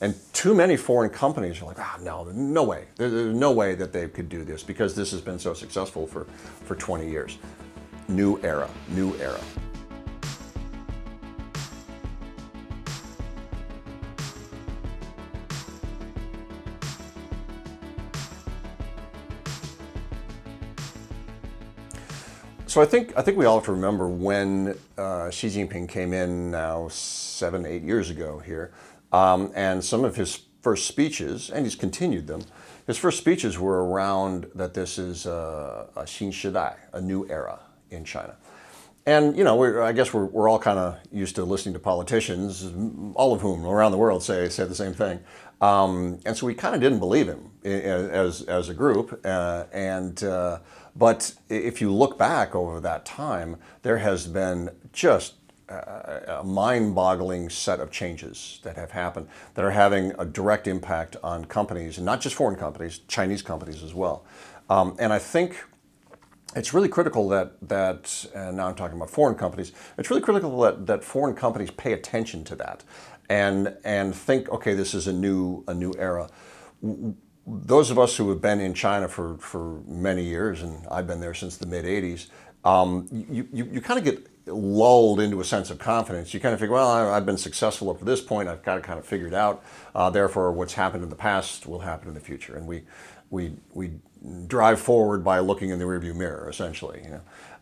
And too many foreign companies are like, no, no way. There's no way that they could do this because this has been so successful for 20 years. New era, new era. So I think we all have to remember when Xi Jinping came in now 7, 8 years ago here, and some of his first speeches, and he's continued them. His first speeches were around that this is a 新时代, a new era in China. And I guess we're all kind of used to listening to politicians, all of whom around the world say the same thing, and so we kind of didn't believe him as a group. But if you look back over that time, there has been just a mind-boggling set of changes that have happened that are having a direct impact on companies, and not just foreign companies, Chinese companies as well. And I think it's really critical that and now I'm talking about foreign companies, it's really critical that foreign companies pay attention to that and think, okay, this is a new era. Those of us who have been in China for many years, and I've been there since the mid-'80s, you kind of get lulled into a sense of confidence. You kind of figure, well, I've been successful up to this point. I've got it kind of figured out. Therefore, what's happened in the past will happen in the future. And we drive forward by looking in the rearview mirror, essentially.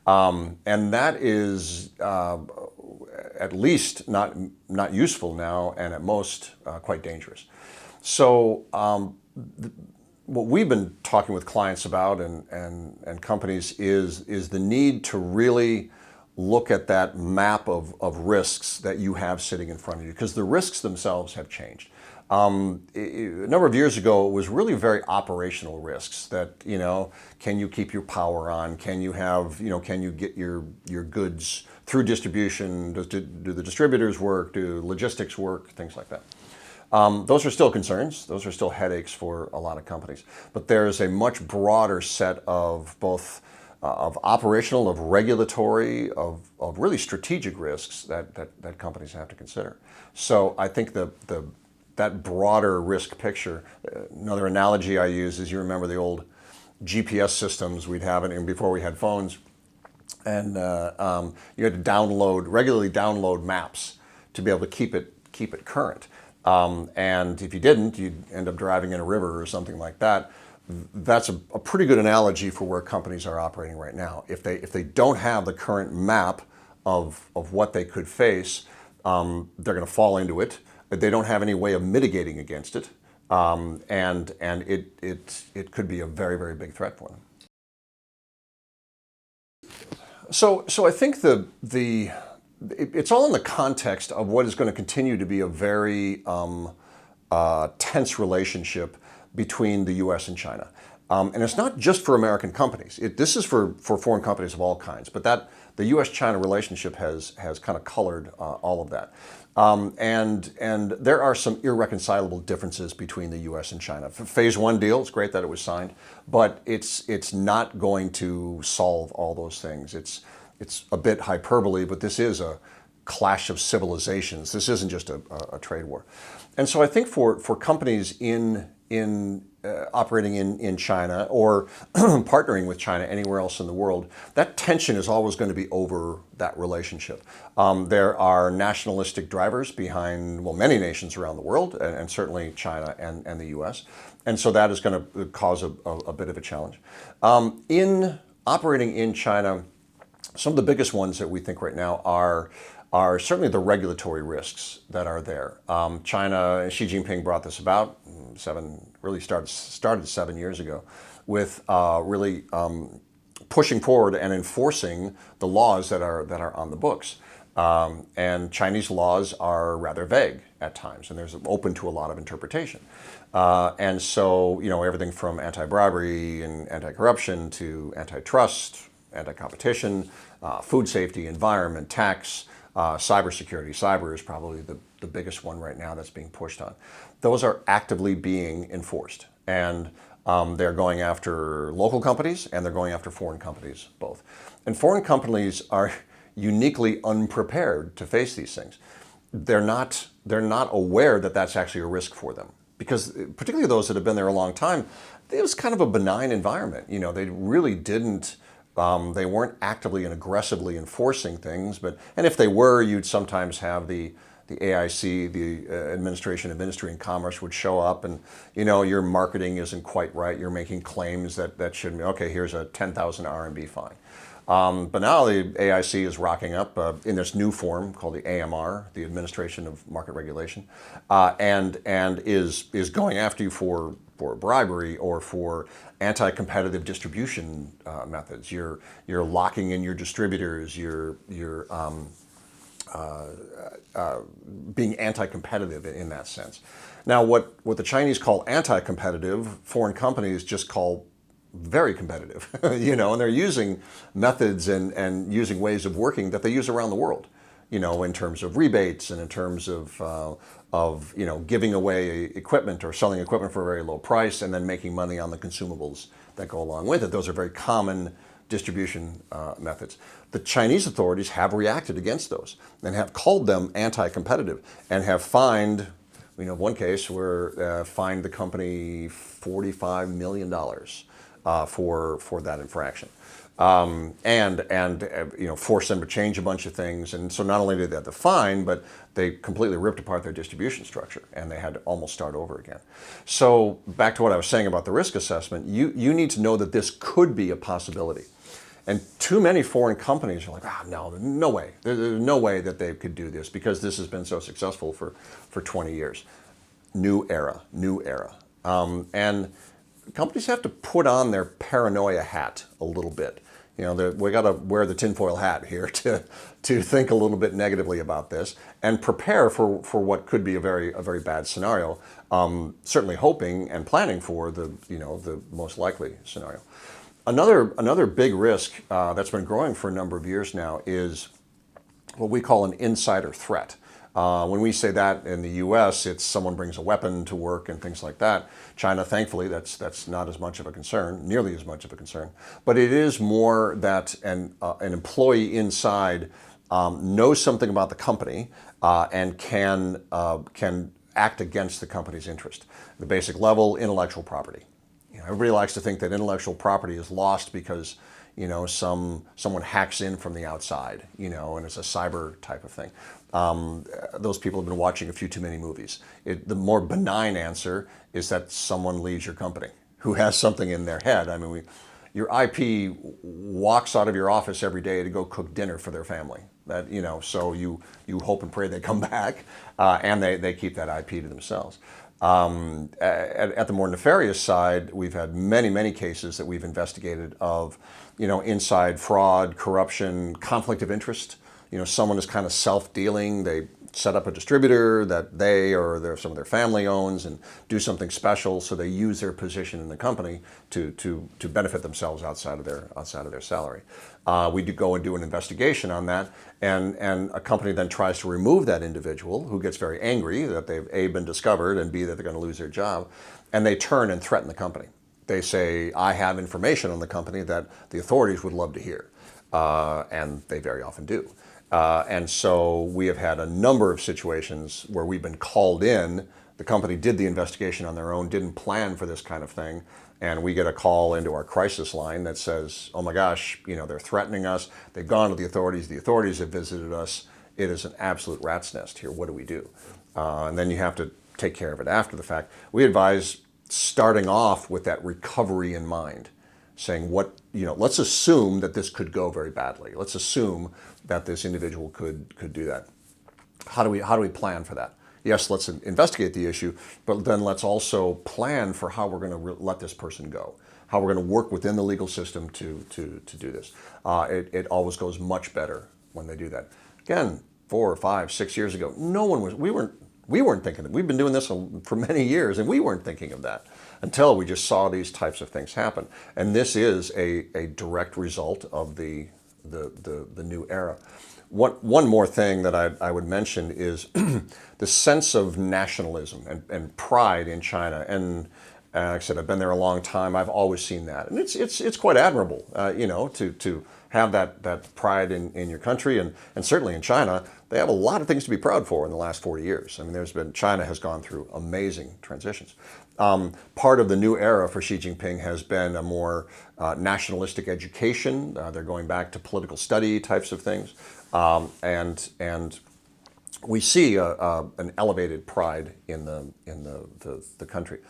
And that is at least not useful now, and at most quite dangerous. So what we've been talking with clients about and companies is the need to really look at that map of risks that you have sitting in front of you, because the risks themselves have changed. A number of years ago, it was really very operational risks that, can you keep your power on? Can you have, can you get your goods through distribution? Do the distributors work? Do logistics work? Things like that. Those are still concerns. Those are still headaches for a lot of companies. But there's a much broader set of both of operational, of regulatory, of really strategic risks that companies have to consider. So I think that broader risk picture, another analogy I use is, you remember the old GPS systems we'd have before we had phones, and you had to regularly download maps to be able to keep it current. And if you didn't, you'd end up driving in a river or something like that. That's a pretty good analogy for where companies are operating right now. If they don't have the current map of what they could face, they're going to fall into it. They don't have any way of mitigating against it, and it could be a very, very big threat for them. So I think it's all in the context of what is going to continue to be a very tense relationship between the U.S. and China. And it's not just for American companies. This is for foreign companies of all kinds, but the U.S.-China relationship has kind of colored all of that. And there are some irreconcilable differences between the U.S. and China. Phase 1 deal, it's great that it was signed, but it's not going to solve all those things. It's a bit hyperbole, but this is a clash of civilizations. This isn't just a trade war. And so I think for companies operating in China or partnering with China anywhere else in the world, that tension is always going to be over that relationship. There are nationalistic drivers behind, many nations around the world, and certainly China and the U.S. And so that is going to cause a bit of a challenge. In operating in China, some of the biggest ones that we think right now are certainly the regulatory risks that are there. China, Xi Jinping brought this about, started 7 years ago, with really pushing forward and enforcing the laws that are on the books. And Chinese laws are rather vague at times, and there's open to a lot of interpretation. And so, everything from anti-bribery and anti-corruption to antitrust, anti-competition, food safety, environment, tax, cybersecurity. Cyber is probably the biggest one right now that's being pushed on. Those are actively being enforced, and they're going after local companies and they're going after foreign companies both. And foreign companies are uniquely unprepared to face these things. They're not they're not aware that that's actually a risk for them. Because particularly those that have been there a long time, it was kind of a benign environment. They really didn't, they weren't actively and aggressively enforcing things. And if they were, you'd sometimes have the AIC, the Administration of Industry and Commerce, would show up, and your marketing isn't quite right. You're making claims that shouldn't be. Okay, here's a 10,000 RMB fine. But now the AIC is rocking up in this new form called the AMR, the Administration of Market Regulation, and is going after you for bribery or for anti-competitive distribution methods. You're locking in your distributors. You're being anti-competitive in that sense. Now, what the Chinese call anti-competitive, foreign companies just call very competitive, and they're using methods and using ways of working that they use around the world, in terms of rebates and in terms of giving away equipment or selling equipment for a very low price and then making money on the consumables that go along with it. Those are very common distribution methods. The Chinese authorities have reacted against those and have called them anti-competitive and have fined, one case where fined the company $45 million for that infraction. And forced them to change a bunch of things. And so not only did they have the fine, but they completely ripped apart their distribution structure, and they had to almost start over again. So back to what I was saying about the risk assessment, you need to know that this could be a possibility. And too many foreign companies are like, no way. There's no way that they could do this because this has been so successful for 20 years. New era. And companies have to put on their paranoia hat a little bit. We got to wear the tinfoil hat here to think a little bit negatively about this and prepare for what could be a very bad scenario. Certainly hoping and planning for the most likely scenario. Another big risk that's been growing for a number of years now is what we call an insider threat. When we say that in the U.S., it's someone brings a weapon to work and things like that. China, thankfully, that's not as much of a concern, nearly as much of a concern. But it is more that an employee inside knows something about the company and can act against the company's interest. The basic level, intellectual property. Everybody likes to think that intellectual property is lost because someone hacks in from the outside, and it's a cyber type of thing. Those people have been watching a few too many movies. The more benign answer is that someone leaves your company who has something in their head. I mean, your IP walks out of your office every day to go cook dinner for their family. So you hope and pray they come back, and they keep that IP to themselves. At the more nefarious side, we've had many cases that we've investigated of, inside fraud, corruption, conflict of interest. Someone is kind of self-dealing. They set up a distributor that they or some of their family owns and do something special. So they use their position in the company to benefit themselves outside of their salary. We do go and do an investigation on that, and a company then tries to remove that individual, who gets very angry that they've A, been discovered, and B, that they're going to lose their job, and they turn and threaten the company. They say, I have information on the company that the authorities would love to hear, and they very often do. And so we have had a number of situations where we've been called in. The company did the investigation on their own, didn't plan for this kind of thing, and we get a call into our crisis line that says, oh my gosh, they're threatening us. They've gone to the authorities have visited us. It is an absolute rat's nest here. What do we do? And then you have to take care of it after the fact. We advise starting off with that recovery in mind, saying let's assume that this could go very badly. Let's assume that this individual could do that. How do we plan for that? Yes, let's investigate the issue, but then let's also plan for how we're going to let this person go, how we're going to work within the legal system to do this. It always goes much better when they do that. Again, 4 or 5, 6 years ago, we weren't thinking of it. We've been doing this for many years, and we weren't thinking of that until we just saw these types of things happen. And this is a direct result of the new era. One more thing that I would mention is the sense of nationalism and pride in China. And Like I said, I've been there a long time. I've always seen that, and it's quite admirable, to have that pride in your country, and certainly in China, they have a lot of things to be proud for in the last 40 years. I mean, China has gone through amazing transitions. Part of the new era for Xi Jinping has been a more nationalistic education. They're going back to political study types of things, and we see an elevated pride in the country.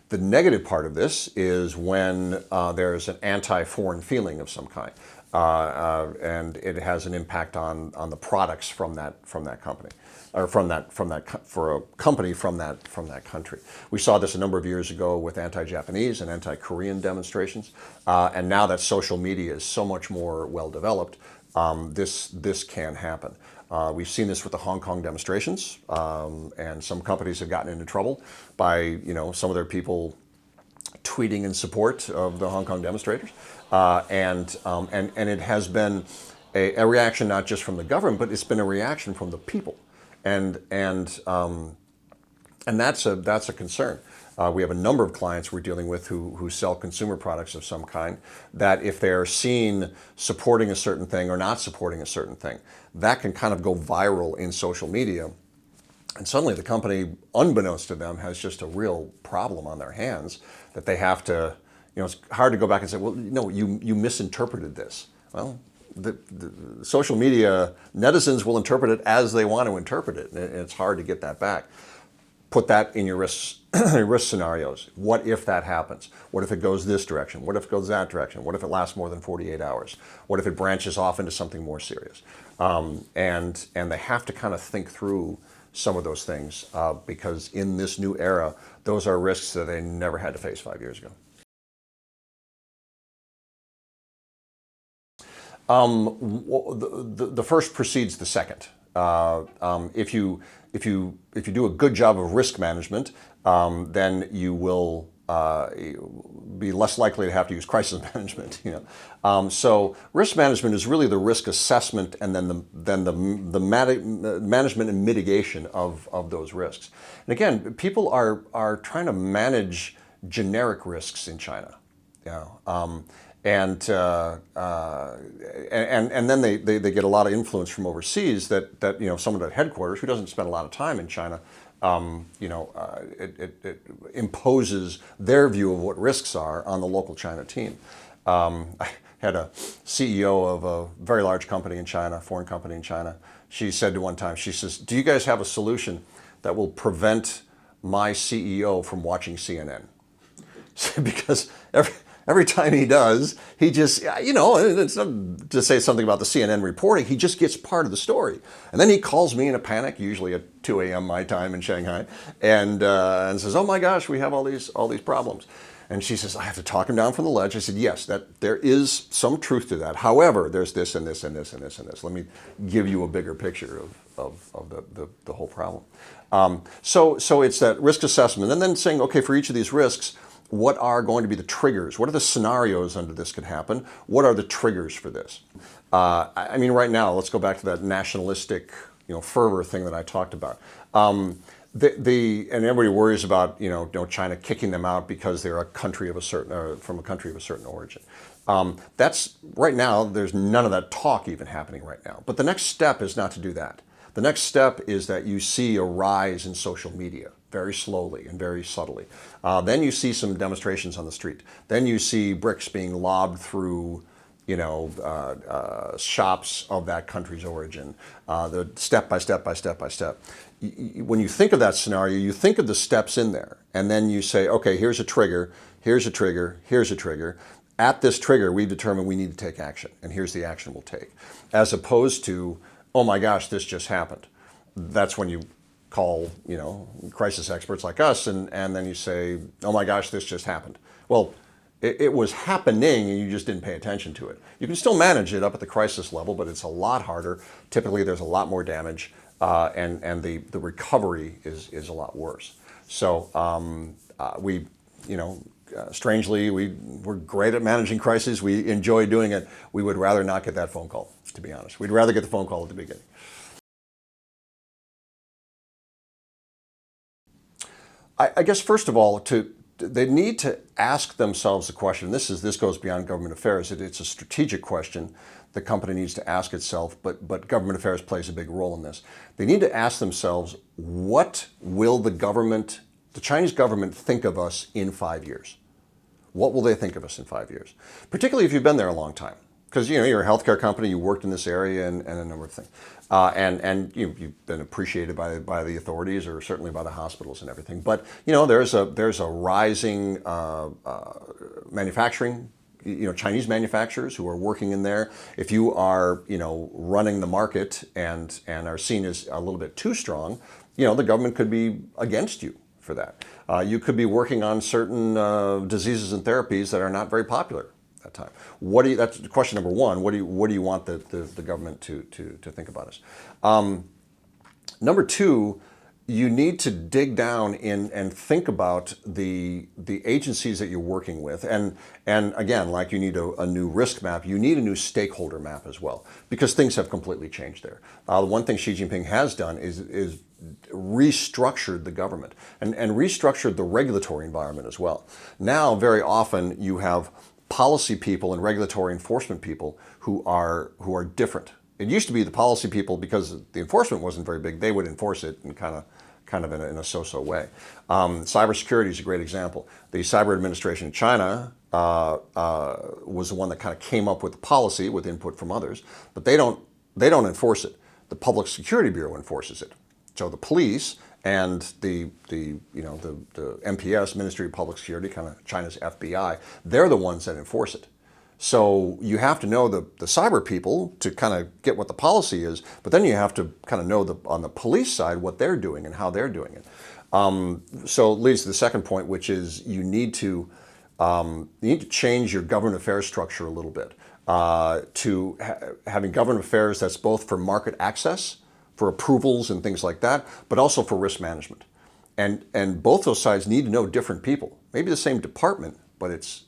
The negative part of this is when there's an anti-foreign feeling of some kind, and it has an impact on the products from that company, or for a company from that country. We saw this a number of years ago with anti-Japanese and anti-Korean demonstrations, and now that social media is so much more well developed, this can happen. We've seen this with the Hong Kong demonstrations, and some companies have gotten into trouble by some of their people tweeting in support of the Hong Kong demonstrators, and it has been a reaction not just from the government, but it's been a reaction from the people, and that's a concern. We have a number of clients we're dealing with who sell consumer products of some kind, that if they're seen supporting a certain thing or not supporting a certain thing, that can kind of go viral in social media. And suddenly the company, unbeknownst to them, has just a real problem on their hands that they have to, it's hard to go back and say, well, no, you misinterpreted this. Well, the social media netizens will interpret it as they want to interpret it, and it's hard to get that back. Put that in your risk scenarios. What if that happens? What if it goes this direction? What if it goes that direction? What if it lasts more than 48 hours? What if it branches off into something more serious? And they have to kind of think through some of those things, because in this new era, those are risks that they never had to face 5 years ago. The first precedes the second. If you do a good job of risk management, then you will be less likely to have to use crisis management. So risk management is really the risk assessment, and then the management and mitigation of those risks. And again, people are trying to manage generic risks in China. And then they get a lot of influence from overseas that someone at headquarters who doesn't spend a lot of time in China, it imposes their view of what risks are on the local China team. I had a CEO of a very large company in China, foreign company in China. She said to one time, she says, "Do you guys have a solution that will prevent my CEO from watching CNN?" Because every time he does, he just, it's not to say something about the CNN reporting, he just gets part of the story. And then he calls me in a panic, usually at 2 a.m. my time in Shanghai, and says, "Oh my gosh, we have all these problems." And she says, "I have to talk him down from the ledge." I said, "Yes, that there is some truth to that. However, there's this and this and this and this and this. Let me give you a bigger picture of the whole problem." So it's that risk assessment, and then saying, okay, for each of these risks, what are going to be the triggers? What are the scenarios under this could happen? What are the triggers for this? I mean, right now, let's go back to that nationalistic, fervor thing that I talked about. And everybody worries about, China kicking them out because they're from a country of a certain origin. That's right now. There's none of that talk even happening right now. But the next step is not to do that. The next step is that you see a rise in social media, very slowly and very subtly. Then you see some demonstrations on the street. Then you see bricks being lobbed through, shops of that country's origin. The step by step by step by step. When you think of that scenario, you think of the steps in there, and then you say, okay, here's a trigger, here's a trigger, here's a trigger. At this trigger, we determine we need to take action, and here's the action we'll take. As opposed to, oh my gosh, this just happened. That's when you call, crisis experts like us, and then you say, oh my gosh, this just happened. Well, it was happening and you just didn't pay attention to it. You can still manage it up at the crisis level, but it's a lot harder. Typically, there's a lot more damage, and the recovery is a lot worse. So strangely, we're great at managing crises. We enjoy doing it. We would rather not get that phone call, to be honest. We'd rather get the phone call at the beginning. I guess, first of all, to they need to ask themselves the question. This goes beyond government affairs. It's a strategic question the company needs to ask itself, but government affairs plays a big role in this. They need to ask themselves, what will the Chinese government think of us in 5 years? What will they think of us in 5 years? Particularly if you've been there a long time. Because you're a healthcare company, you worked in this area and a number of things. And you've been appreciated by the authorities, or certainly by the hospitals and everything. But there's a rising manufacturing, Chinese manufacturers who are working in there. If you are running the market and are seen as a little bit too strong, the government could be against you for that. You could be working on certain diseases and therapies that are not very popular at that time. That's question number one. What do you want the government to think about us? Number two, you need to dig down in and think about the agencies that you're working with. And again, like you need a new risk map, you need a new stakeholder map as well, because things have completely changed there. The one thing Xi Jinping has done is restructured the government and restructured the regulatory environment as well. Now, very often you have policy people and regulatory enforcement people who are different. It used to be the policy people, because the enforcement wasn't very big, they would enforce it in kind of in a so-so way. Cybersecurity is a great example. The Cyber Administration in China was the one that kind of came up with the policy with input from others, but they don't enforce it. The Public Security Bureau enforces it. So the police and the MPS, Ministry of Public Security, kind of China's FBI, they're the ones that enforce it. So you have to know the cyber people to kind of get what the policy is, but then you have to kind of know on the police side what they're doing and how they're doing it. So it leads to the second point, which is you need to change your government affairs structure a little bit to having government affairs that's both for market access, for approvals and things like that, but also for risk management. And both those sides need to know different people, maybe the same department, but it's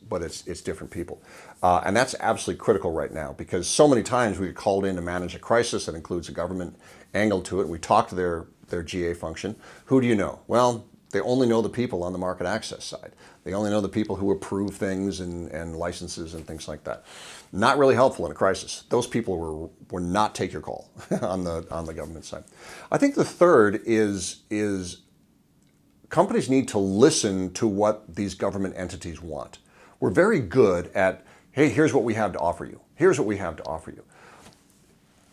different people. And that's absolutely critical right now, because so many times we get called in to manage a crisis that includes a government angle to it. We talk to their GA function. Who do you know? Well, they only know the people on the market access side. They only know the people who approve things and licenses and things like that. Not really helpful in a crisis. Those people will not take your call on the government side. I think the third is companies need to listen to what these government entities want. We're very good at, hey, here's what we have to offer you. Here's what we have to offer you.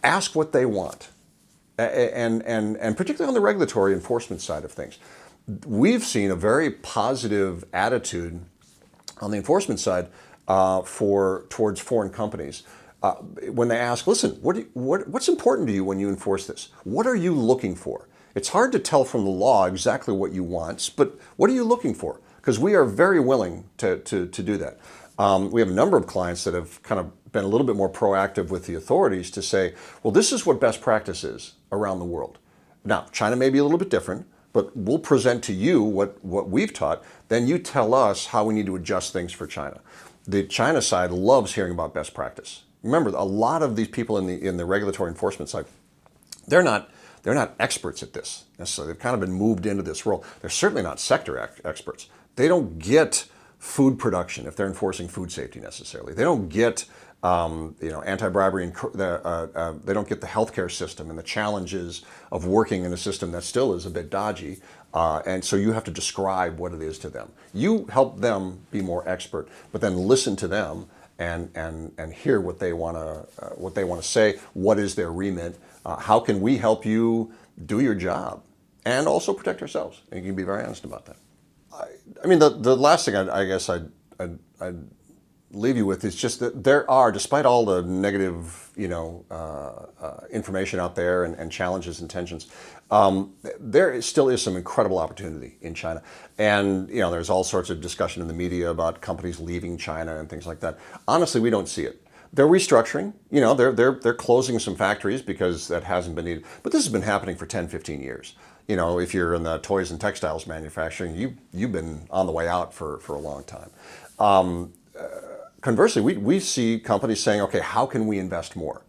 Ask what they want. And particularly on the regulatory enforcement side of things. We've seen a very positive attitude on the enforcement side towards foreign companies. When they ask, listen, what's important to you when you enforce this? What are you looking for? It's hard to tell from the law exactly what you want, but what are you looking for? Because we are very willing to do that. We have a number of clients that have kind of been a little bit more proactive with the authorities to say, well, this is what best practice is around the world. Now, China may be a little bit different, but we'll present to you what we've taught. Then you tell us how we need to adjust things for China. The China side loves hearing about best practice. Remember, a lot of these people in the regulatory enforcement side, they're not experts at this necessarily. They've kind of been moved into this role. They're certainly not sector experts. They don't get food production if they're enforcing food safety necessarily. They don't get anti-bribery, and they don't get the healthcare system and the challenges of working in a system that still is a bit dodgy. And so you have to describe what it is to them. You help them be more expert, but then listen to them and hear what they want to say. What is their remit? How can we help you do your job and also protect ourselves? And you can be very honest about that. I mean, the last thing I guess I'd leave you with is just that there are, despite all the negative, information out there and challenges and tensions, there still is some incredible opportunity in China. And, there's all sorts of discussion in the media about companies leaving China and things like that. Honestly, we don't see it. They're restructuring, they're closing some factories because that hasn't been needed. But this has been happening for 10, 15 years. If you're in the toys and textiles manufacturing, you've been on the way out for a long time. Conversely, we see companies saying, okay, how can we invest more?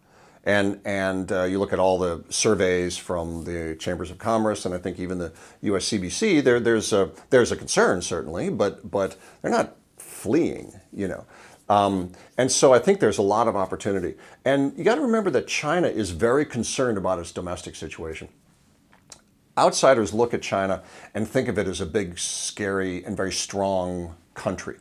And you look at all the surveys from the chambers of commerce, and I think even the USCBC. There's a concern certainly, but they're not fleeing, you know. And so I think there's a lot of opportunity. And you got to remember that China is very concerned about its domestic situation. Outsiders look at China and think of it as a big, scary, and very strong country.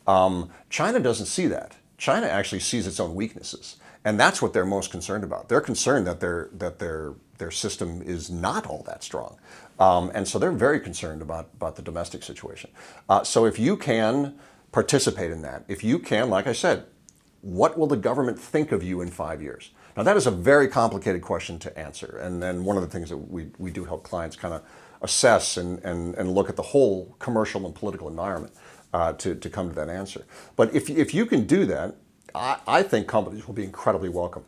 China doesn't see that. China actually sees its own weaknesses, and that's what they're most concerned about. They're concerned that their system is not all that strong, and so they're very concerned about the domestic situation. So if you can participate in that, if you can, like I said, what will the government think of you in 5 years? Now that is a very complicated question to answer, and then one of the things that we do help clients kind of assess and look at the whole commercial and political environment to come to that answer. But if you can do that, I think companies will be incredibly welcome.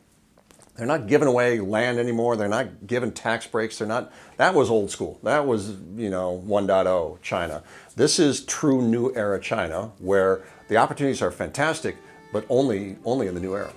They're not giving away land anymore. They're not giving tax breaks. They're not. That was old school. That was 1.0 China. This is true new era China, where the opportunities are fantastic, but only in the new era.